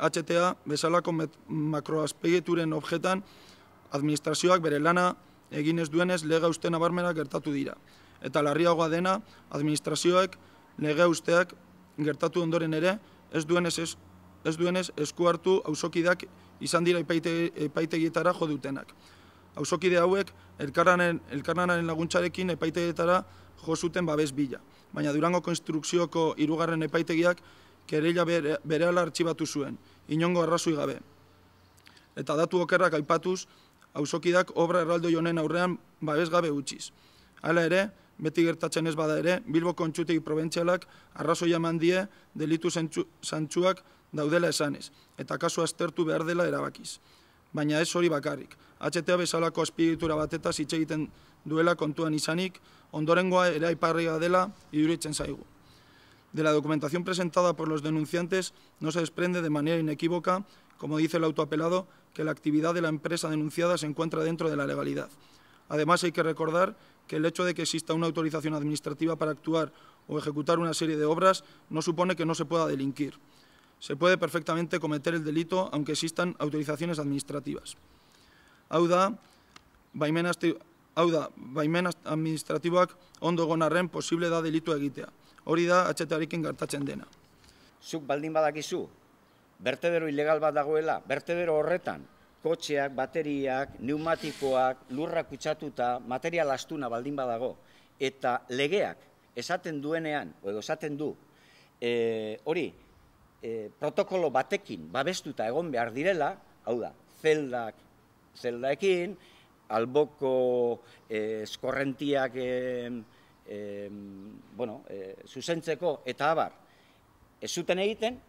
HTA bezalako makroazpieturen objetan administrazioak bere lana egin ez duenez lege hauste nabarmenak gertatu dira. Eta larriagoa dena, administrazioek lege hausteak gertatu ondoren ere ez duenez esku hartu auzokideak izan dira epaitegietara jo dutenak. Auzokide hauek elkarlanaren laguntzarekin epaitegietara jo zuten babes bila, baina Durangoko instrukzioko 3. epaitegiak kereila berehala artxibatu zuen, inongo arrazoi gabe. Eta datu okerrak aipatuz, auzokideak obra erraldoi honen aurrean babes gabe utziz. Hala ere, beti gertatzen ez bada ere, Bilboko Kontxutegi Probentzialak arrazoia eman die delitu zantzuak daudela esanez, eta kasua aztertu behar dela erabakiz. Baina ez hori bakarrik. HTA bezalako azpiegitura batetaz hitz egiten duela kontuan izanik, ondorengoa ere aiparria dela iduritzen zaigu. De la documentación presentada por los denunciantes no se desprende de manera inequívoca, como dice el autoapelado, que la actividad de la empresa denunciada se encuentra dentro de la legalidad. Además, hay que recordar que el hecho de que exista una autorización administrativa para actuar o ejecutar una serie de obras no supone que no se pueda delinquir. Se puede perfectamente cometer el delito aunque existan autorizaciones administrativas. Hau da, baimen administratiboak ondo egon arren posible da delitua egitea. Hori da HTA-rekin gertatzen dena. Zuk baldin badakizu, bertedero ilegal bat dagoela, bertedero horretan, kotxeak, bateriak, pneumatikoak, lurrak kutsatuta, material astuna baldin badago, eta legeak esaten duenean, edo esaten du, hori, protokolo batekin babestuta egon behar direla, hau da, zeldaekin, alboko eskorrentiak zuzentzeko eta abar, ez zuten egiten,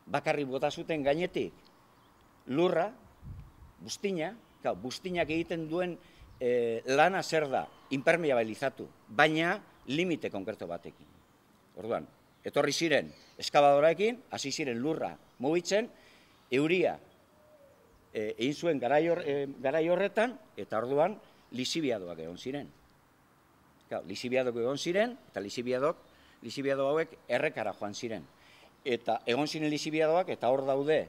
bakarrik bota zuten gainetik lurra, bustinak egiten duen lana zer da, impermeabilizatu, baina limite konkreto batekin. Orduan, etorri ziren eskabadoraekin, hasi ziren lurra mugitzen, euria egin zuen garai horretan, eta orduan lixibiadoak egon ziren. Lixibiadok egon ziren, eta lixibiado hauek errekara joan ziren. Eta egon ziren lixibiadoak, eta hor daude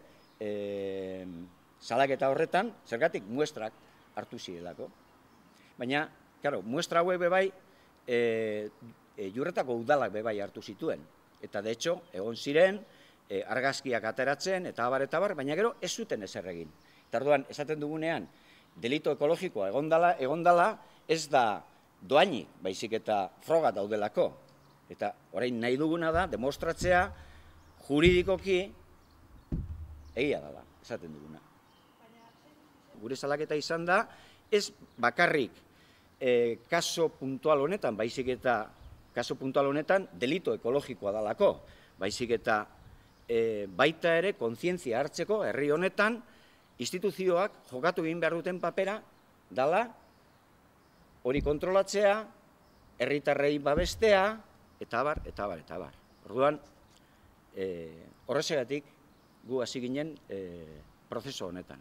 salaketa horretan, zergatik muestrak hartu zirelako. Baina, muestra hauek bebai, Jurretako udalak bebai hartu zituen. Eta, de hecho, egon ziren, argazkiak ateratzen, eta abar, baina gero ez zuten ezer egin. Eta orduan, esaten dugunean, delito ekologikoa egondala, ez da doainik, baizik eta froga daudelako. Eta orain nahi duguna da, demostratzea, juridikoki, egia dela, esaten duguna. Gure salaketa izan da, ez bakarrik kaso puntual honetan, baizik eta kaso puntual honetan delito ekologikoa dalako, baizik eta baita ere kontzientzia hartzeko herri honetan instituzioak jokatu egin behar duten papera dala hori kontrolatzea, herritarrei babestea, eta abar. Orduan, horrexegatik gu hasi ginen prozesu honetan.